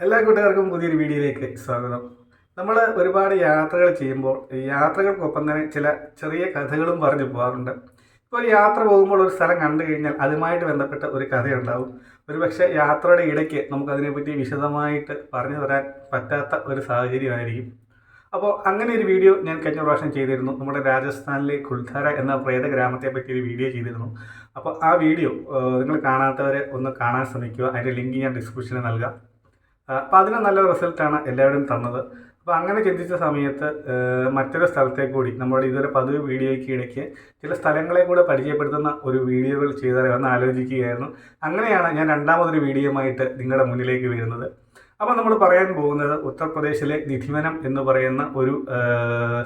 എല്ലാ കൂട്ടുകാർക്കും പുതിയൊരു വീഡിയോയിലേക്ക് സ്വാഗതം. നമ്മൾ ഒരുപാട് യാത്രകൾ ചെയ്യുമ്പോൾ യാത്രകൾക്കൊപ്പം തന്നെ ചില ചെറിയ കഥകളും പറഞ്ഞു പോകാറുണ്ട്. ഇപ്പോൾ ഒരു യാത്ര പോകുമ്പോൾ ഒരു സ്ഥലം കണ്ടു കഴിഞ്ഞാൽ അതുമായിട്ട് ബന്ധപ്പെട്ട ഒരു കഥയുണ്ടാവും. ഒരുപക്ഷെ യാത്രയുടെ ഇടയ്ക്ക് നമുക്കതിനെപ്പറ്റി വിശദമായിട്ട് പറഞ്ഞു തരാൻ പറ്റാത്ത ഒരു സാഹചര്യമായിരിക്കും. അപ്പോൾ അങ്ങനെ ഒരു വീഡിയോ ഞാൻ കഴിഞ്ഞ പ്രാവശ്യം ചെയ്തിരുന്നു. നമ്മുടെ രാജസ്ഥാനിലെ കുൽധാര എന്ന പ്രേത ഗ്രാമത്തെ പറ്റി ഒരു വീഡിയോ ചെയ്തിരുന്നു. അപ്പോൾ ആ വീഡിയോ നിങ്ങൾ കാണാത്തവരെ ഒന്ന് കാണാൻ ശ്രമിക്കുക. അതിൻ്റെ ലിങ്ക് ഞാൻ ഡിസ്ക്രിപ്ഷനിൽ നൽകാം. അപ്പോൾ അതിന് നല്ല റിസൾട്ടാണ് എല്ലാവരും തന്നത്. അപ്പോൾ അങ്ങനെ ചിന്തിച്ച സമയത്ത് മറ്റൊരു സ്ഥലത്തേക്ക് കൂടി നമ്മുടെ ഇതുവരെ പതിവ് വീഡിയോയ്ക്ക് ഇടയ്ക്ക് ചില സ്ഥലങ്ങളെ കൂടെ പരിചയപ്പെടുത്തുന്ന ഒരു വീഡിയോകൾ ചെയ്താലോ എന്ന് ആലോചിക്കുകയായിരുന്നു. അങ്ങനെയാണ് ഞാൻ രണ്ടാമതൊരു വീഡിയോയുമായിട്ട് നിങ്ങളുടെ മുന്നിലേക്ക് വരുന്നത്. അപ്പോൾ നമ്മൾ പറയാൻ പോകുന്നത് ഉത്തർപ്രദേശിലെ നിധിവനം എന്ന് പറയുന്ന ഒരു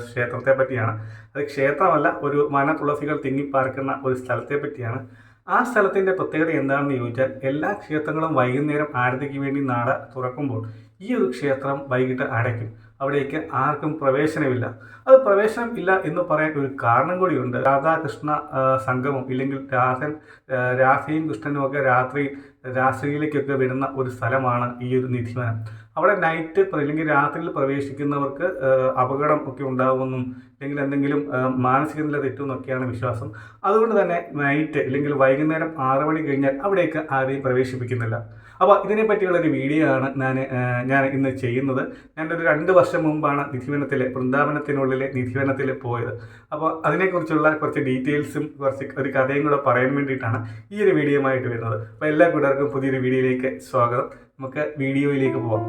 ക്ഷേത്രത്തെ പറ്റിയാണ്. അത് ക്ഷേത്രമല്ല, ഒരു തുളസികൾ തിങ്ങിപ്പാർക്കുന്ന ഒരു സ്ഥലത്തെ പറ്റിയാണ്. ആ സ്ഥലത്തിൻ്റെ പ്രത്യേകത എന്താണെന്ന് ചോദിച്ചാൽ, എല്ലാ ക്ഷേത്രങ്ങളും വൈകുന്നേരം ആരതിക്ക് വേണ്ടി നട തുറക്കുമ്പോൾ ഈ ഒരു ക്ഷേത്രം വൈകിട്ട് അടയ്ക്കും. അവിടേക്ക് ആർക്കും പ്രവേശനമില്ല. അത് പ്രവേശനം ഇല്ല എന്ന് പറയാൻ ഒരു കാരണം കൂടിയുണ്ട്. രാധാകൃഷ്ണ സംഗമം ഇല്ലെങ്കിൽ രാധയും കൃഷ്ണനും ഒക്കെ രാത്രിയിലേക്കൊക്കെ വരുന്ന ഒരു സ്ഥലമാണ് ഈ ഒരു നിധിവനം. അവിടെ നൈറ്റ് അല്ലെങ്കിൽ രാത്രിയിൽ പ്രവേശിക്കുന്നവർക്ക് അപകടം ഒക്കെ ഉണ്ടാകുമെന്നും അല്ലെങ്കിൽ എന്തെങ്കിലും മാനസിക നില തെറ്റുമെന്നൊക്കെയാണ് വിശ്വാസം. അതുകൊണ്ട് തന്നെ നൈറ്റ് അല്ലെങ്കിൽ വൈകുന്നേരം 6 മണി കഴിഞ്ഞാൽ അവിടേക്ക് ആരെയും പ്രവേശിപ്പിക്കുന്നില്ല. അപ്പോൾ ഇതിനെപ്പറ്റിയുള്ളൊരു വീഡിയോ ആണ് ഞാൻ ഇന്ന് ചെയ്യുന്നത്. ഞാനൊരു 2 വർഷം മുമ്പാണ് വൃന്ദാവനത്തിനുള്ളിലെ നിധിവനത്തിൽ പോയത്. അപ്പോൾ അതിനെക്കുറിച്ചുള്ള കുറച്ച് ഡീറ്റെയിൽസും ഒരു കഥയും കൂടെ പറയാൻ വേണ്ടിയിട്ടാണ് ഈ ഒരു വീഡിയോയുമായിട്ട് വരുന്നത്. അപ്പോൾ എല്ലാ കൂട്ടുകാർക്കും പുതിയൊരു വീഡിയോയിലേക്ക് സ്വാഗതം. നമുക്ക് വീഡിയോയിലേക്ക് പോകാം.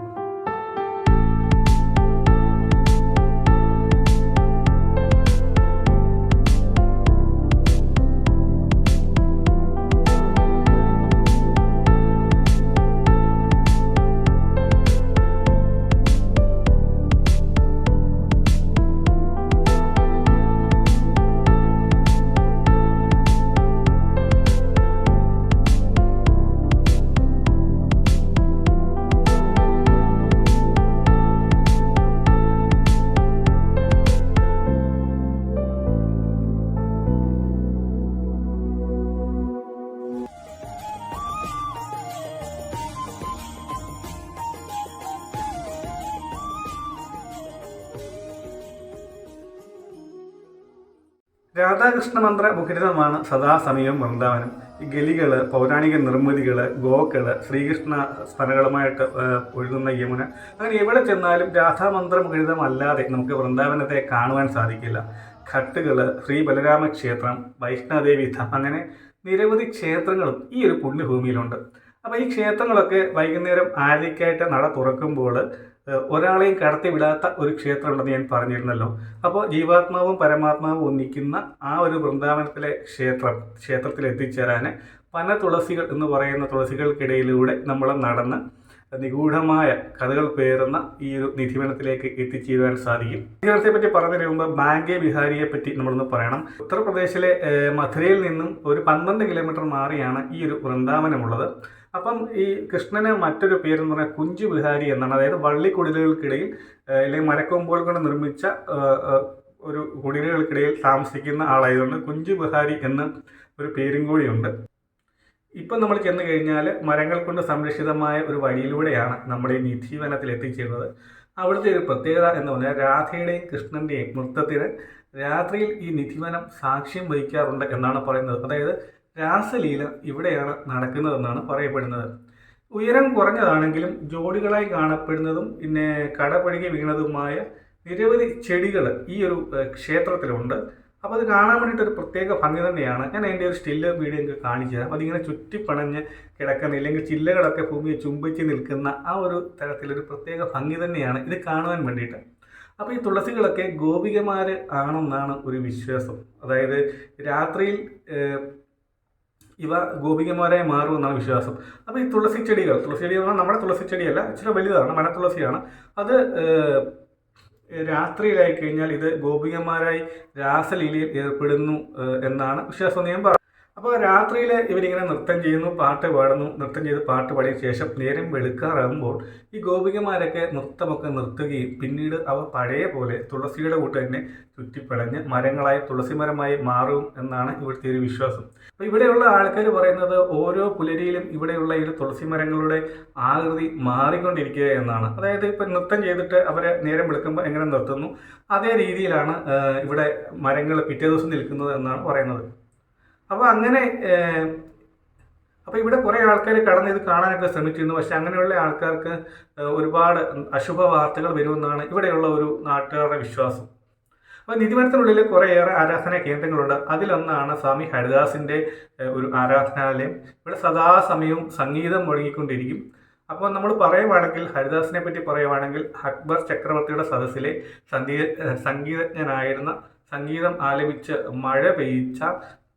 രാധാകൃഷ്ണ മന്ത്ര മുഖരിതമാണ് സദാസമയം വൃന്ദാവനം. ഈ ഗലികൾ, പൗരാണിക നിർമ്മിതികൾ, ഗോക്കൾ, ശ്രീകൃഷ്ണ സ്മരണകളുമായിട്ട് ഒഴുകുന്ന യമുന, അങ്ങനെ എവിടെ ചെന്നാലും രാധാമന്ത്ര മുഖരിതമല്ലാതെ നമുക്ക് വൃന്ദാവനത്തെ കാണുവാൻ സാധിക്കില്ല. ഘട്ടുകൾ, ശ്രീ ബലരാമ ക്ഷേത്രം, വൈഷ്ണോദേവി ധാം, അങ്ങനെ നിരവധി ക്ഷേത്രങ്ങളും ഈ ഒരു പുണ്യഭൂമിയിലുണ്ട്. അപ്പോൾ ഈ ക്ഷേത്രങ്ങളൊക്കെ വൈകുന്നേരം ആരതിക്കായിട്ട് നട തുറക്കുമ്പോൾ ഒരാളെയും കടത്തി വിടാത്ത ഒരു ക്ഷേത്രമുണ്ടെന്ന് ഞാൻ പറഞ്ഞിരുന്നല്ലോ. അപ്പോൾ ജീവാത്മാവും പരമാത്മാവും ഒന്നിക്കുന്ന ആ ഒരു വൃന്ദാവനത്തിലെ ക്ഷേത്രത്തിൽ എത്തിച്ചേരാൻ തുളസികൾ എന്ന് പറയുന്ന തുളസികൾക്കിടയിലൂടെ നമ്മൾ നടന്ന് നിഗൂഢമായ കഥകൾ പേറുന്ന ഈ ഒരു നിധിവനത്തിലേക്ക് എത്തിച്ചേരുവാൻ സാധിക്കും. നിധിവനത്തെ പറ്റി പറഞ്ഞതിന് മുമ്പ് ബാങ്കെ ബിഹാരിയെ പറ്റി നമ്മളൊന്ന് പറയണം. ഉത്തർപ്രദേശിലെ മഥുരയിൽ നിന്നും ഒരു 12 കിലോമീറ്റർ മാറിയാണ് ഈ ഒരു വൃന്ദാവനമുള്ളത്. അപ്പം ഈ കൃഷ്ണന് മറ്റൊരു പേരെന്ന് പറഞ്ഞാൽ കുഞ്ചു ബിഹാരി എന്നാണ്. അതായത് വള്ളിക്കുടിലുകൾക്കിടയിൽ അല്ലെങ്കിൽ മരക്കൊമ്പുകൾ കൊണ്ട് നിർമ്മിച്ച ഒരു കുടിലുകൾക്കിടയിൽ താമസിക്കുന്ന ആളായതുകൊണ്ട് കുഞ്ചു ബിഹാരി എന്ന ഒരു പേരും കൂടിയുണ്ട്. ഇപ്പം നമ്മൾ ചെന്ന് കഴിഞ്ഞാൽ മരങ്ങൾ കൊണ്ട് സംരക്ഷിതമായ ഒരു വഴിയിലൂടെയാണ് നമ്മുടെ ഈ നിധിവനത്തിൽ എത്തിച്ചേരുന്നത്. അവിടുത്തെ ഒരു പ്രത്യേകത എന്ന് പറഞ്ഞാൽ രാധയുടെയും കൃഷ്ണൻ്റെയും നൃത്തത്തിന് രാത്രിയിൽ ഈ നിധിവനം സാക്ഷ്യം വഹിക്കാറുണ്ട് എന്നാണ് പറയുന്നത്. അതായത് രാസലീല ഇവിടെയാണ് നടക്കുന്നതെന്നാണ് പറയപ്പെടുന്നത്. ഉയരം കുറഞ്ഞതാണെങ്കിലും ജോഡികളായി കാണപ്പെടുന്നതും പിന്നെ കടപുഴകി വീണതുമായ നിരവധി ചെടികൾ ഈ ഒരു ക്ഷേത്രത്തിലുണ്ട്. അപ്പോൾ അത് കാണാൻ വേണ്ടിയിട്ടൊരു പ്രത്യേക ഭംഗി തന്നെയാണ്. ഞാൻ അതിൻ്റെ ഒരു സ്റ്റില്ല് വീഡിയോ എനിക്ക് കാണിച്ചു തരാം. അതിങ്ങനെ ചുറ്റിപ്പണഞ്ഞ് കിടക്കുന്ന ഇല്ലെങ്കിൽ ചില്ലകളൊക്കെ ഭൂമിയെ ചുംബിച്ച് നിൽക്കുന്ന ആ ഒരു തരത്തിലൊരു പ്രത്യേക ഭംഗി തന്നെയാണ് ഇത് കാണുവാൻ വേണ്ടിയിട്ട്. അപ്പോൾ ഈ തുളസികളൊക്കെ ഗോപികമാർ ആണെന്നാണ് ഒരു വിശ്വാസം. അതായത് രാത്രിയിൽ ഇവ ഗോപികമാരായി മാറുമെന്നാണ് വിശ്വാസം. അപ്പോൾ ഈ തുളസി ചെടികൾ പറഞ്ഞാൽ നമ്മുടെ തുളസി ചെടിയല്ല, ഇച്ചിരി വലുതാണ്, തുളസിയാണ്. അത് രാത്രിയിലായി കഴിഞ്ഞാൽ ഇത് ഗോപികമാരായി രാസലീലയിൽ ഏർപ്പെടുന്നു എന്നാണ് വിശ്വാസം. ഞാൻ അപ്പോൾ രാത്രിയിൽ ഇവരിങ്ങനെ നൃത്തം ചെയ്യുന്നു, പാട്ട് പാടുന്നു. നൃത്തം ചെയ്ത് പാട്ട് പാടിയ ശേഷം നേരം വെളുക്കാറാകുമ്പോൾ ഈ ഗോപികമാരൊക്കെ നൃത്തമൊക്കെ നിർത്തുകയും പിന്നീട് അവർ പഴയ പോലെ തുളസിയുടെ കൂട്ട് തന്നെ ചുറ്റിപ്പിളഞ്ഞ് മരങ്ങളായി തുളസിമരമായി മാറും എന്നാണ് ഇവിടുത്തെ ഒരു വിശ്വാസം. അപ്പോൾ ഇവിടെയുള്ള ആൾക്കാർ പറയുന്നത് ഓരോ പുലരിയിലും ഇവിടെയുള്ള ഈ തുളസി മരങ്ങളുടെ ആകൃതി മാറിക്കൊണ്ടിരിക്കുക എന്നാണ്. അതായത് ഇപ്പം നൃത്തം ചെയ്തിട്ട് അവരെ നേരം വെളുക്കുമ്പോൾ എങ്ങനെ നിർത്തുന്നു അതേ രീതിയിലാണ് ഇവിടെ മരങ്ങൾ പിറ്റേ ദിവസം നിൽക്കുന്നത് എന്നാണ് പറയുന്നത്. അപ്പോൾ അങ്ങനെ അപ്പോൾ ഇവിടെ കുറേ ആൾക്കാർ കടന്ന് ഇത് കാണാനൊക്കെ ശ്രമിച്ചിരുന്നു. പക്ഷെ അങ്ങനെയുള്ള ആൾക്കാർക്ക് ഒരുപാട് അശുഭ വാർത്തകൾ വരുമെന്നാണ് ഇവിടെയുള്ള ഒരു നാട്ടുകാരുടെ വിശ്വാസം. അപ്പോൾ നിധിവനത്തിനുള്ളിൽ കുറേയേറെ ആരാധനാ കേന്ദ്രങ്ങളുണ്ട്. അതിലൊന്നാണ് സ്വാമി ഹരിദാസിൻ്റെ ഒരു ആരാധനാലയം. ഇവിടെ സദാസമയവും സംഗീതം മുഴങ്ങിക്കൊണ്ടിരിക്കും. അപ്പോൾ നമ്മൾ പറയുവാണെങ്കിൽ ഹരിദാസിനെ പറ്റി പറയുവാണെങ്കിൽ അക്ബർ ചക്രവർത്തിയുടെ സദസ്സിലെ സംഗീതജ്ഞനായിരുന്ന സംഗീതം ആലപിച്ച് മഴ പെയ്ച്ച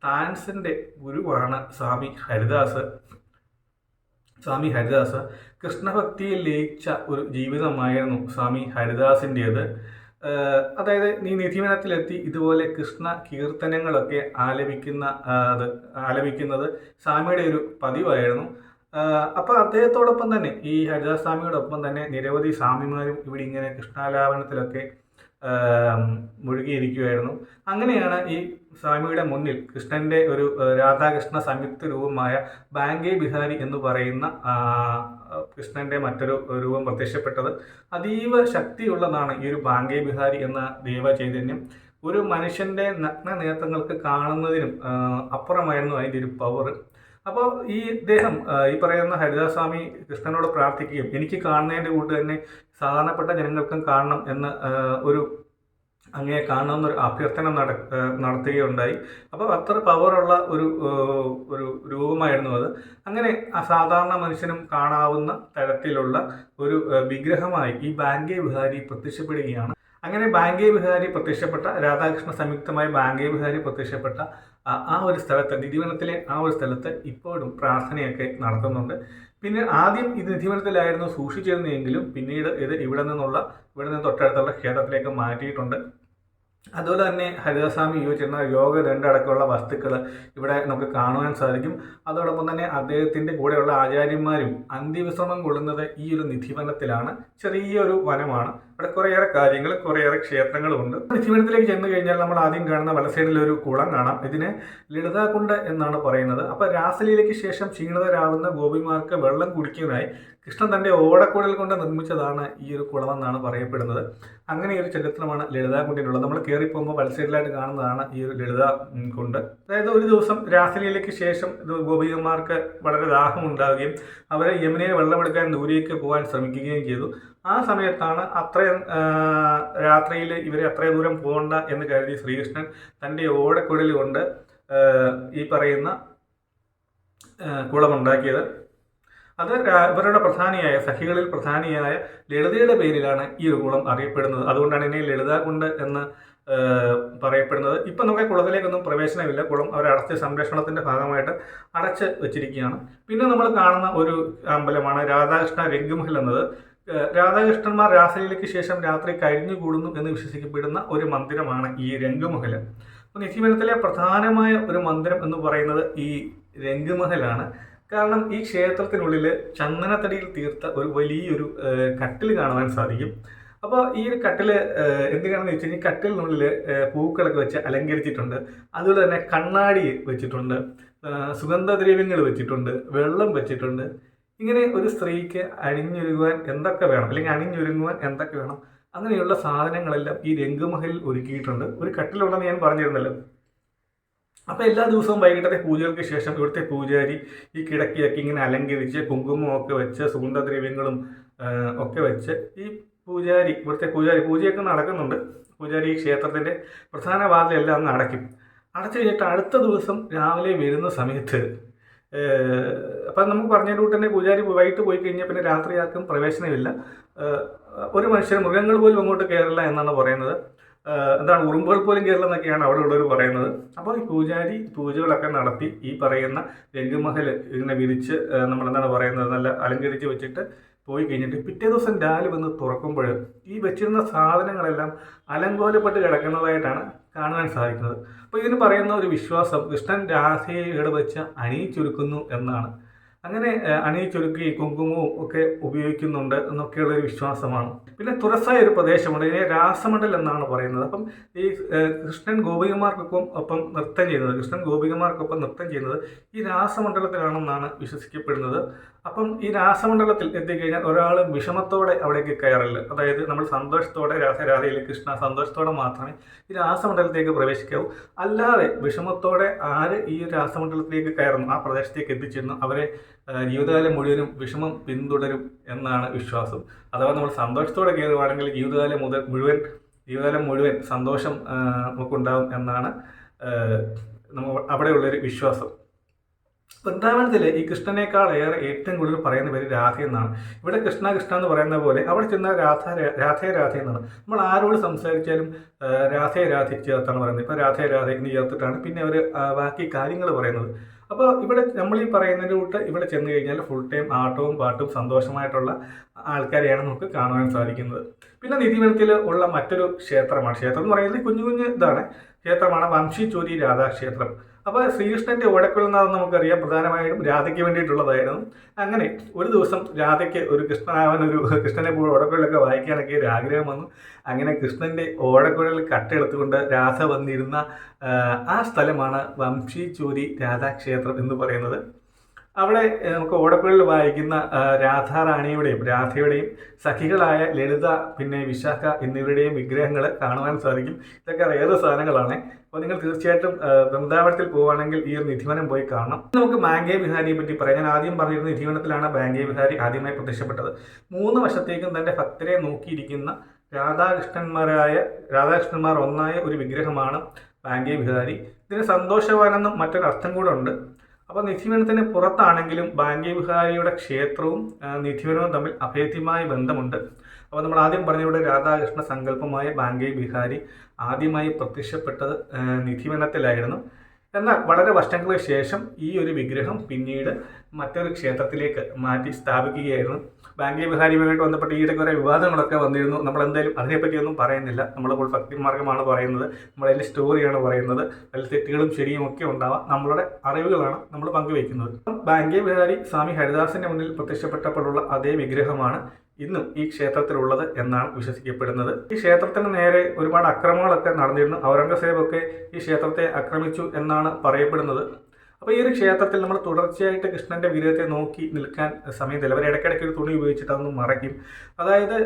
താൻസിൻ്റെ ഗുരുവാണ് സ്വാമി ഹരിദാസ്. സ്വാമി ഹരിദാസ് കൃഷ്ണഭക്തിയിൽ ലയിച്ച ഒരു ജീവിതമായിരുന്നു സ്വാമി ഹരിദാസിൻ്റേത്. അതായത് ഈ നിധിവനത്തിലെത്തി ഇതുപോലെ കൃഷ്ണ കീർത്തനങ്ങളൊക്കെ ആലപിക്കുന്നത് സ്വാമിയുടെ ഒരു പതിവായിരുന്നു. അപ്പോൾ അദ്ദേഹത്തോടൊപ്പം തന്നെ ഈ ഹരിദാസ് സ്വാമിയോടൊപ്പം തന്നെ നിരവധി സ്വാമിമാരും ഇവിടെ ഇങ്ങനെ കൃഷ്ണാലാപനത്തിലൊക്കെ മുഴുകിയിരിക്കുകയായിരുന്നു. അങ്ങനെയാണ് ഈ സ്വാമിയുടെ മുന്നിൽ കൃഷ്ണൻ്റെ ഒരു രാധാകൃഷ്ണ സംയുക്ത രൂപമായ ബാങ്കെ ബിഹാരി എന്ന് പറയുന്ന കൃഷ്ണൻ്റെ മറ്റൊരു രൂപം പ്രത്യക്ഷപ്പെട്ടത്. അതീവ ശക്തിയുള്ളതാണ് ഈ ഒരു ബാങ്കെ ബിഹാരി എന്ന ദേവചൈതന്യം. ഒരു മനുഷ്യൻ്റെ നഗ്ന നേത്രങ്ങൾക്ക് കാണുന്നതിനും അപ്പുറമായിരുന്നു അതിൻ്റെ ഒരു പവർ. അപ്പോൾ ഈ ഇദ്ദേഹം ഈ പറയുന്ന ഹരിദാസ് സ്വാമി കൃഷ്ണനോട് പ്രാർത്ഥിക്കുകയും എനിക്ക് കാണുന്നതിൻ്റെ കൂട്ട് തന്നെ സാധാരണപ്പെട്ട ജനങ്ങൾക്കും കാണണം എന്ന് ഒരു അങ്ങയെ കാണണമെന്നൊരു അഭ്യർത്ഥന നടത്തുകയുണ്ടായി. അപ്പോൾ അത്ര പവറുള്ള ഒരു രൂപമായിരുന്നു അത്. അങ്ങനെ സാധാരണ മനുഷ്യനും കാണാവുന്ന തരത്തിലുള്ള ഒരു വിഗ്രഹമായി ഈ ബാങ്കെ ബിഹാരി പ്രത്യക്ഷപ്പെടുകയാണ്. അങ്ങനെ ബാങ്കെ ബിഹാരി പ്രത്യക്ഷപ്പെട്ട രാധാകൃഷ്ണ സംയുക്തമായ ബാങ്കെ ബിഹാരി പ്രത്യക്ഷപ്പെട്ട ആ ഒരു സ്ഥലത്ത് നിധിവനത്തിലെ ആ ഒരു സ്ഥലത്ത് ഇപ്പോഴും പ്രാർത്ഥനയൊക്കെ നടത്തുന്നുണ്ട്. പിന്നെ ആദ്യം ഇത് നിധിവനത്തിലായിരുന്നു സൂക്ഷിച്ചിരുന്നെങ്കിലും പിന്നീട് ഇത് ഇവിടെ നിന്ന് തൊട്ടടുത്തുള്ള ക്ഷേത്രത്തിലേക്ക് മാറ്റിയിട്ടുണ്ട്. അതുപോലെ തന്നെ ഹരിദാസ്വാമി യോജിച്ചിരുന്ന യോഗദണ്ഡ അടക്കമുള്ള വസ്തുക്കൾ ഇവിടെ നമുക്ക് കാണുവാൻ സാധിക്കും. അതോടൊപ്പം തന്നെ അദ്ദേഹത്തിൻ്റെ കൂടെയുള്ള ആചാര്യന്മാരും അന്ത്യവിശ്രമം കൊള്ളുന്നത് ഈ ഒരു നിധിവനത്തിലാണ്. ചെറിയൊരു വനമാണ്. ഇവിടെ കുറേയേറെ കാര്യങ്ങൾ കുറേയേറെ ക്ഷേത്രങ്ങളുമുണ്ട്. നിധിവനത്തിലേക്ക് ചെന്ന് കഴിഞ്ഞാൽ നമ്മൾ ആദ്യം കാണുന്ന വലസൈഡിലൊരു കുളം കാണാം. ഇതിന് ലളിതാകുണ്ട് എന്നാണ് പറയുന്നത്. അപ്പോൾ രാസലീലയ്ക്ക് ശേഷം ക്ഷീണിതരാകുന്ന ഗോപിമാർക്ക് വെള്ളം കുടിക്കാനായി കൃഷ്ണൻ തൻ്റെ ഓടക്കുഴൽ കൊണ്ട് നിർമ്മിച്ചതാണ് ഈ ഒരു കുളമെന്നാണ് പറയപ്പെടുന്നത്. അങ്ങനെ ഒരു ചരിത്രമാണ് ലളിതാകുണ്ടിനുള്ളത്. നമ്മൾ കയറിപ്പോകുമ്പോൾ വലസൈഡിലായിട്ട് കാണുന്നതാണ് ഈ ഒരു ലളിതാ കുണ്ട്. അതായത് ഒരു ദിവസം രാസലീലയ്ക്ക് ശേഷം ഗോപികമാർക്ക് വളരെ ദാഹമുണ്ടാവുകയും അവർ യമുനയിൽ വെള്ളമെടുക്കാൻ ദൂരേക്ക് പോകാൻ ശ്രമിക്കുകയും ചെയ്തു. ആ സമയത്താണ് രാത്രിയിൽ ഇവരെ അത്രയും ദൂരം പോകണ്ട എന്ന് കരുതി ശ്രീകൃഷ്ണൻ തൻ്റെ ഓടക്കുഴൽ കൊണ്ട് ഈ പറയുന്ന കുളമുണ്ടാക്കിയത്. അത് ഇവരുടെ സഖികളിൽ പ്രധാനിയായ ലളിതയുടെ പേരിലാണ് ഈ ഒരു കുളം അറിയപ്പെടുന്നത്. അതുകൊണ്ടാണ് ഇതിനെ ലളിതാകുണ്ട് എന്ന് പറയപ്പെടുന്നത്. ഇപ്പം നമുക്ക് കുളത്തിലേക്കൊന്നും പ്രവേശനമില്ല. കുളം അവർ അടച്ച് സംരക്ഷണത്തിൻ്റെ ഭാഗമായിട്ട് അടച്ച് വെച്ചിരിക്കുകയാണ്. പിന്നെ നമ്മൾ കാണുന്ന ഒരു അമ്പലമാണ് രാധാകൃഷ്ണ രംഗമഹൽ എന്നത്. രാധാകൃഷ്ണന്മാർ രാസലീലയ്ക്ക് ശേഷം രാത്രി കഴിഞ്ഞുകൂടുന്നു എന്ന് വിശ്വസിക്കപ്പെടുന്ന ഒരു മന്ദിരമാണ് ഈ രംഗമഹൽ. അപ്പോൾ നിധിവനത്തിലെ പ്രധാനമായ ഒരു മന്ദിരം എന്ന് പറയുന്നത് ഈ രംഗമഹലാണ്. കാരണം ഈ ക്ഷേത്രത്തിനുള്ളിൽ ചന്ദനത്തടിയിൽ തീർത്ത ഒരു വലിയൊരു കട്ടിൽ കാണുവാൻ സാധിക്കും. അപ്പോൾ ഈ ഒരു കട്ടിൽ എന്തിനാണെന്ന് വെച്ച് കഴിഞ്ഞാൽ കട്ടിലിനുള്ളിൽ പൂക്കളൊക്കെ വെച്ച് അലങ്കരിച്ചിട്ടുണ്ട്. അതുപോലെ തന്നെ കണ്ണാടി വെച്ചിട്ടുണ്ട്, സുഗന്ധദ്രവ്യങ്ങൾ വെച്ചിട്ടുണ്ട്, വെള്ളം വെച്ചിട്ടുണ്ട്. ഇങ്ങനെ ഒരു സ്ത്രീക്ക് അണിഞ്ഞൊരുങ്ങുവാൻ എന്തൊക്കെ വേണം, അല്ലെങ്കിൽ അണിഞ്ഞൊരുങ്ങുവാൻ എന്തൊക്കെ വേണം, അങ്ങനെയുള്ള സാധനങ്ങളെല്ലാം ഈ രംഗമഹലിൽ ഒരുക്കിയിട്ടുണ്ട്. ഒരു കട്ടിലുണ്ടെന്ന് ഞാൻ പറഞ്ഞിരുന്നല്ലോ. അപ്പോൾ എല്ലാ ദിവസവും വൈകിട്ടത്തെ പൂജകൾക്ക് ശേഷം ഇവിടുത്തെ പൂജാരി ഈ കിടക്കിയൊക്കെ ഇങ്ങനെ അലങ്കരിച്ച് കുങ്കുമമൊക്കെ വെച്ച് സുഗന്ധദ്രവ്യങ്ങളും ഒക്കെ വെച്ച് ഈ ഇവിടുത്തെ പൂജയൊക്കെ നടക്കുന്നുണ്ട്. പൂജാരി ഈ ക്ഷേത്രത്തിൻ്റെ പ്രധാന വാതിലെല്ലാം അങ്ങ് അടയ്ക്കും. അടച്ചു കഴിഞ്ഞിട്ട് അടുത്ത ദിവസം രാവിലെ വരുന്ന സമയത്ത് അപ്പം നമുക്ക് പറഞ്ഞ കൂട്ട് തന്നെ പൂജാരി വൈകിട്ട് പോയി കഴിഞ്ഞാൽ പിന്നെ രാത്രി ആർക്കും പ്രവേശനമില്ല. ഒരു മനുഷ്യർ മൃഗങ്ങൾ പോലും അങ്ങോട്ട് കയറില്ല എന്നാണ് പറയുന്നത്. എന്താണ് ഉറുമ്പുകൾ പോലും കയറില്ല എന്നൊക്കെയാണ് അവിടെ ഉള്ളവർ പറയുന്നത്. അപ്പോൾ ഈ പൂജാരി പൂജകളൊക്കെ നടത്തി ഈ പറയുന്ന രംഗമഹൽ ഇങ്ങനെ വിരിച്ച് നമ്മളെന്താണ് പറയുന്നത് നല്ല അലങ്കരിച്ച് വെച്ചിട്ട് പോയി കഴിഞ്ഞിട്ട് പിറ്റേ ദിവസം രാവിലെ വന്ന് തുറക്കുമ്പോൾ ഈ വെച്ചിരുന്ന സാധനങ്ങളെല്ലാം അലങ്കോലപ്പെട്ട് കിടക്കുന്നതായിട്ടാണ് കാണുവാൻ സാധിക്കുന്നത്. അപ്പോൾ ഇതിന് പറയുന്ന ഒരു വിശ്വാസം കൃഷ്ണൻ രാധയെ ഇവിടെ വെച്ച് അണിയിച്ചൊരുക്കുന്നു എന്നാണ്. അങ്ങനെ അണിയിച്ചൊരുക്കി കുങ്കുമവും ഒക്കെ ഉപയോഗിക്കുന്നുണ്ട് എന്നൊക്കെയുള്ളൊരു വിശ്വാസമാണ്. പിന്നെ തുറസായ ഒരു പ്രദേശമുണ്ട്, ഇതിനെ രാസമണ്ഡൽ എന്നാണ് പറയുന്നത്. അപ്പം ഈ കൃഷ്ണൻ ഗോപികമാർക്കൊപ്പം നൃത്തം ചെയ്യുന്നത് ഈ രാസമണ്ഡലത്തിലാണെന്നാണ് വിശ്വസിക്കപ്പെടുന്നത്. അപ്പം ഈ രാസമണ്ഡലത്തിൽ എത്തിക്കഴിഞ്ഞാൽ ഒരാൾ വിഷമത്തോടെ അവിടേക്ക് കയറില്ല. അതായത് നമ്മൾ സന്തോഷത്തോടെ രാധയിൽ കൃഷ്ണ സന്തോഷത്തോടെ മാത്രമേ ഈ രാസമണ്ഡലത്തേക്ക് പ്രവേശിക്കാവൂ. അല്ലാതെ വിഷമത്തോടെ ആര് ഈ രാസമണ്ഡലത്തിലേക്ക് കയറുന്നു, ആ പ്രദേശത്തേക്ക് എത്തിച്ചെന്നു അവരെ ജീവിതകാലം മുഴുവനും വിഷമം പിന്തുടരും എന്നാണ് വിശ്വാസം. അഥവാ നമ്മൾ സന്തോഷത്തോടെ കയറുകയാണെങ്കിൽ ജീവിതകാലം മുഴുവൻ സന്തോഷം നമുക്കുണ്ടാകും എന്നാണ് അവിടെയുള്ളൊരു വിശ്വാസം. വൃന്ദാവനത്തിൽ ഈ കൃഷ്ണനേക്കാൾ ഏറെ ഏറ്റവും കൂടുതൽ പറയുന്ന പേര് രാധ എന്നാണ്. ഇവിടെ കൃഷ്ണ എന്ന് പറയുന്ന പോലെ അവിടെ ചെന്ന രാധ എന്നാണ്. നമ്മൾ ആരോട് സംസാരിച്ചാലും രാധയെ ചേർത്താണ് പറയുന്നത്. ഇപ്പോൾ രാധ എന്ന് ചേർത്തിട്ടാണ് പിന്നെ അവർ ബാക്കി കാര്യങ്ങൾ പറയുന്നത്. അപ്പോൾ ഇവിടെ നമ്മൾ ഈ പറയുന്നതിൻ്റെ കൂട്ട് ഇവിടെ ചെന്ന് കഴിഞ്ഞാൽ ഫുൾ ടൈം ആട്ടവും പാട്ടും സന്തോഷമായിട്ടുള്ള ആൾക്കാരെയാണ് നമുക്ക് കാണുവാൻ സാധിക്കുന്നത്. പിന്നെ നിധിവനത്തിൽ ഉള്ള മറ്റൊരു ക്ഷേത്രം എന്ന് പറയുന്നത് കുഞ്ഞു ഇതാണ് ക്ഷേത്രമാണ് വംശിചോരി രാധാക്ഷേത്രം. അപ്പോൾ ശ്രീകൃഷ്ണൻ്റെ ഓടക്കുഴൽനാഥം നമുക്കറിയാം പ്രധാനമായിട്ടും രാധയ്ക്ക് വേണ്ടിയിട്ടുള്ളതായിരുന്നു. അങ്ങനെ ഒരു ദിവസം രാധയ്ക്ക് ഒരു കൃഷ്ണനെ പോയി ഓടക്കുഴലൊക്കെ വായിക്കാനൊക്കെ ഒരു ആഗ്രഹം വന്നു. അങ്ങനെ കൃഷ്ണൻ്റെ ഓടക്കുഴൽ കട്ടെടുത്തുകൊണ്ട് രാധ വന്നിരുന്ന ആ സ്ഥലമാണ് വംശിചോരി രാധാക്ഷേത്രം എന്ന് പറയുന്നത്. അവിടെ നമുക്ക് ഓടക്കുഴലിൽ വായിക്കുന്ന രാധയുടെയും സഖികളായ ലളിത പിന്നെ വിശാഖ എന്നിവരുടെയും വിഗ്രഹങ്ങൾ കാണുവാൻ സാധിക്കും. ഇതൊക്കെ ഏത് സാധനങ്ങളാണ്. അപ്പോൾ നിങ്ങൾ തീർച്ചയായിട്ടും വൃന്ദാവനത്തിൽ പോവുകയാണെങ്കിൽ ഈ ഒരു നിധിവനം പോയി കാണണം. നമുക്ക് ബാങ്കേ ബിഹാരിയെ പറ്റി പറയാം. ഞാൻ ആദ്യം പറഞ്ഞിരുന്ന നിധിവനത്തിലാണ് ബാങ്കേ ബിഹാരി ആദ്യമായി പ്രത്യക്ഷപ്പെട്ടത്. 3 വശത്തേക്കും തൻ്റെ ഭക്തരെ നോക്കിയിരിക്കുന്ന രാധാകൃഷ്ണന്മാർ ഒന്നായ ഒരു വിഗ്രഹമാണ് ബാങ്കേ ബിഹാരി. ഇതിന് സന്തോഷവാനെന്നും മറ്റൊരർത്ഥം കൂടെ ഉണ്ട്. അപ്പോൾ നിധിവനത്തിന് പുറത്താണെങ്കിലും ബാങ്കേ ബിഹാരിയുടെ ക്ഷേത്രവും നിധിവനവും തമ്മിൽ അഭേദ്യമായ ബന്ധമുണ്ട്. അപ്പോൾ നമ്മൾ ആദ്യം പറഞ്ഞവിടെ രാധാകൃഷ്ണ സങ്കല്പമായ ബാങ്കേ ബിഹാരി ആദ്യമായി പ്രത്യക്ഷപ്പെട്ടത് നിധിവനത്തിലായിരുന്നു. എന്നാൽ വളരെ വർഷങ്ങൾക്ക് ശേഷം ഈ ഒരു വിഗ്രഹം പിന്നീട് മറ്റൊരു ക്ഷേത്രത്തിലേക്ക് മാറ്റി സ്ഥാപിക്കുകയായിരുന്നു. ബാങ്കേ ബിഹാരിയുമായിട്ട് ബന്ധപ്പെട്ട് ഈയിടെ കുറേ വിവാദങ്ങളൊക്കെ വന്നിരുന്നു. നമ്മളെന്തായാലും അതിനെപ്പറ്റിയൊന്നും പറയുന്നില്ല. നമ്മളിപ്പോൾ ഭക്തിമാർഗ്ഗമാണ് പറയുന്നത്, നമ്മളതിൻ്റെ സ്റ്റോറിയാണ് പറയുന്നത്. അതിൽ തെറ്റുകളും ശരിയും ഒക്കെ ഉണ്ടാവാം. നമ്മളുടെ അറിവുകളാണ് നമ്മൾ പങ്കുവയ്ക്കുന്നത്. ബാങ്കേ ബിഹാരി സ്വാമി ഹരിദാസിൻ്റെ മുന്നിൽ പ്രത്യക്ഷപ്പെട്ടപ്പോഴുള്ള അതേ വിഗ്രഹമാണ് ഇന്നും ഈ ക്ഷേത്രത്തിലുള്ളത് എന്നാണ് വിശ്വസിക്കപ്പെടുന്നത്. ഈ ക്ഷേത്രത്തിന് നേരെ ഒരുപാട് അക്രമങ്ങളൊക്കെ നടന്നിരുന്നു. ഔറംഗസേബൊക്കെ ഈ ക്ഷേത്രത്തെ ആക്രമിച്ചു എന്നാണ് പറയപ്പെടുന്നത്. അപ്പോൾ ഈ ഒരു ക്ഷേത്രത്തിൽ നമ്മൾ തുടർച്ചയായിട്ട് കൃഷ്ണൻ്റെ വിഗ്രഹത്തെ നോക്കി നിൽക്കാൻ സമയത്തില്ല. അവർ ഇടയ്ക്കിടയ്ക്ക് ഒരു തുണി ഉപയോഗിച്ചിട്ട് അതൊന്ന് മറയ്ക്കും. അതായത്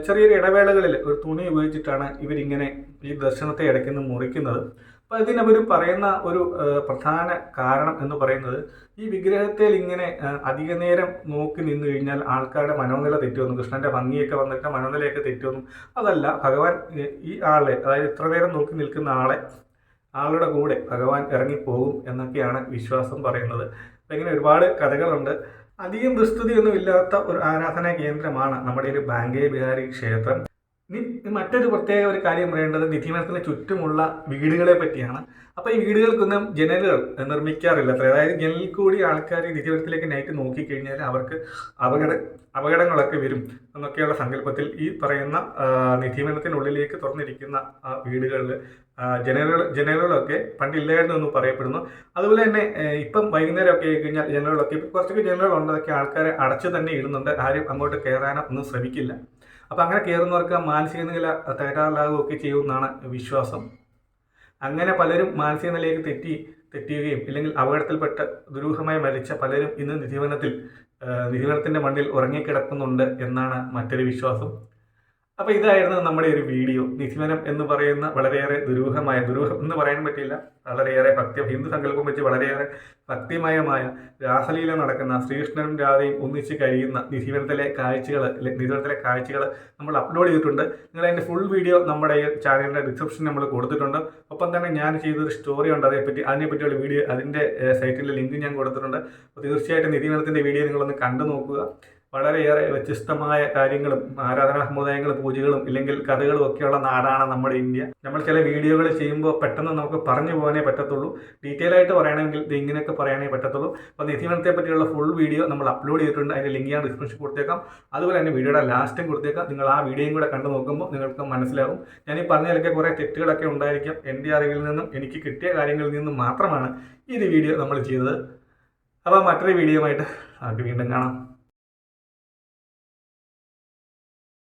ചെറിയൊരു ഇടവേളകളിൽ ഒരു തുണി ഉപയോഗിച്ചിട്ടാണ് ഇവരിങ്ങനെ ഈ ദർശനത്തെ ഇടയ്ക്ക് മുറിക്കുന്നത്. അപ്പോൾ ഇതിനവർ പറയുന്ന ഒരു പ്രധാന കാരണം എന്ന് പറയുന്നത് ഈ വിഗ്രഹത്തിൽ ഇങ്ങനെ അധിക നേരം നോക്കി നിന്ന് കഴിഞ്ഞാൽ ആൾക്കാരുടെ മനോനില തെറ്റുമെന്നും കൃഷ്ണൻ്റെ ഭംഗിയൊക്കെ വന്നിട്ട് മനോനിലയൊക്കെ തെറ്റുമെന്നും അതല്ല, ഭഗവാൻ ഈ ആളെ, അതായത് ഇത്ര നേരം നോക്കി നിൽക്കുന്ന ആളുടെ കൂടെ ഭഗവാൻ ഇറങ്ങിപ്പോകും എന്നൊക്കെയാണ് വിശ്വാസം പറയുന്നത്. അപ്പം ഇങ്ങനെ ഒരുപാട് കഥകളുണ്ട്. അധികം വിസ്തൃതിയൊന്നും ഇല്ലാത്ത ഒരു ആരാധനാ കേന്ദ്രമാണ് നമ്മുടെ ഒരു ബാങ്കേ ബിഹാരി ക്ഷേത്രം. ഇനി മറ്റൊരു പ്രത്യേക ഒരു കാര്യം പറയേണ്ടത് നിധിവനത്തിന് ചുറ്റുമുള്ള വീടുകളെ പറ്റിയാണ്. അപ്പോൾ ഈ വീടുകൾക്കൊന്നും ജനലുകൾ നിർമ്മിക്കാറില്ല. അതായത് ജനലിൽ കൂടി ആൾക്കാർ നിധിവനത്തിലേക്ക് നൈറ്റ് നോക്കിക്കഴിഞ്ഞാൽ അവർക്ക് അപകടങ്ങളൊക്കെ വരും എന്നൊക്കെയുള്ള സങ്കല്പത്തിൽ ഈ പറയുന്ന നിധിവനത്തിനുള്ളിലേക്ക് തുറന്നിരിക്കുന്ന വീടുകളിൽ ജനലുകളൊക്കെ പണ്ടില്ലായിരുന്നു എന്ന് പറയപ്പെടുന്നു. അതുപോലെ തന്നെ ഇപ്പം വൈകുന്നേരമൊക്കെ ആയി കഴിഞ്ഞാൽ ജനലുകളൊക്കെ കുറച്ചൊക്കെ ജനലുകളുണ്ട്, അതൊക്കെ ആൾക്കാരെ അടച്ചു തന്നെ ഇടുന്നുണ്ട്. ആരും അങ്ങോട്ട് കയറാനോ ഒന്നും ശ്രമിക്കില്ല. അപ്പം അങ്ങനെ കയറുന്നവർക്ക് മാനസിക നില തകരാറിലാകുകയൊക്കെ ചെയ്യുമെന്നാണ് വിശ്വാസം. അങ്ങനെ പലരും മാനസിക നിലയിലേക്ക് തെറ്റുകയും ഇല്ലെങ്കിൽ അപകടത്തിൽപ്പെട്ട് ദുരൂഹമായി മരിച്ച പലരും ഇന്ന് നിധിവനത്തിൻ്റെ മണ്ണിൽ ഉറങ്ങിക്കിടക്കുന്നുണ്ട് എന്നാണ് മറ്റൊരു വിശ്വാസം. അപ്പോൾ ഇതായിരുന്നു നമ്മുടെ ഒരു വീഡിയോ. നിധിവനം എന്ന് പറയുന്ന വളരെയേറെ ദുരൂഹം എന്ന് പറയാൻ പറ്റില്ല, വളരെയേറെ ഹിന്ദു സങ്കല്പം വെച്ച് വളരെയേറെ ഭക്തിമയമായ രാസലീല നടക്കുന്ന ശ്രീകൃഷ്ണനും രാധയും ഒന്നിച്ച് കഴിയുന്ന നിധിവനത്തിലെ കാഴ്ചകൾ നമ്മൾ അപ്ലോഡ് ചെയ്തിട്ടുണ്ട്. നിങ്ങൾ അതിൻ്റെ ഫുൾ വീഡിയോ നമ്മുടെ ഈ ചാനലിൻ്റെ ഡിസ്ക്രിപ്ഷൻ നമ്മൾ കൊടുത്തിട്ടുണ്ട്. ഒപ്പം തന്നെ ഞാൻ ചെയ്തൊരു സ്റ്റോറി ഉണ്ട്, അതിനെപ്പറ്റിയുള്ള വീഡിയോ അതിൻ്റെ സൈറ്റിലെ ലിങ്ക് ഞാൻ കൊടുത്തിട്ടുണ്ട്. അപ്പോൾ തീർച്ചയായിട്ടും നിധിവനത്തിൻ്റെ വീഡിയോ നിങ്ങളൊന്ന് കണ്ടു നോക്കുക. വളരെയേറെ വ്യത്യസ്തമായ കാര്യങ്ങളും ആരാധനാ സമുദായങ്ങളും പൂജകളും ഇല്ലെങ്കിൽ കഥകളും ഒക്കെയുള്ള നാടാണ് നമ്മുടെ ഇന്ത്യ. നമ്മൾ ചില വീഡിയോകൾ ചെയ്യുമ്പോൾ പെട്ടെന്ന് നമുക്ക് പറഞ്ഞു പോകാനേ പറ്റത്തുള്ളൂ. ഡീറ്റെയിൽ ആയിട്ട് പറയണമെങ്കിൽ ഇത് ഇങ്ങനെയൊക്കെ പറയാനേ പറ്റത്തുള്ളൂ. അപ്പോൾ നിധിവനത്തെ പറ്റിയുള്ള ഫുൾ വീഡിയോ നമ്മൾ അപ്ലോഡ് ചെയ്തിട്ടുണ്ട്. അതിൻ്റെ ലിങ്ക് ഞാൻ ഡിസ്ക്രിപ്ഷൻ കൊടുത്തേക്കാം. അതുപോലെ തന്നെ വീഡിയോയുടെ ലാസ്റ്റും കൊടുത്തേക്കാം. നിങ്ങൾ ആ വീഡിയോയും കൂടെ കണ്ടു നോക്കുമ്പോൾ നിങ്ങൾക്ക് മനസ്സിലാവും. ഞാൻ ഈ പറഞ്ഞതിലൊക്കെ കുറേ തെറ്റുകളൊക്കെ ഉണ്ടായിരിക്കും. എൻ്റെ അറിവിൽ നിന്നും എനിക്ക് കിട്ടിയ കാര്യങ്ങളിൽ നിന്നും മാത്രമാണ് ഈ ഒരു വീഡിയോ നമ്മൾ ചെയ്തത്. അപ്പോൾ മറ്റൊരു വീഡിയോയുമായിട്ട് നമുക്ക് വീണ്ടും കാണാം.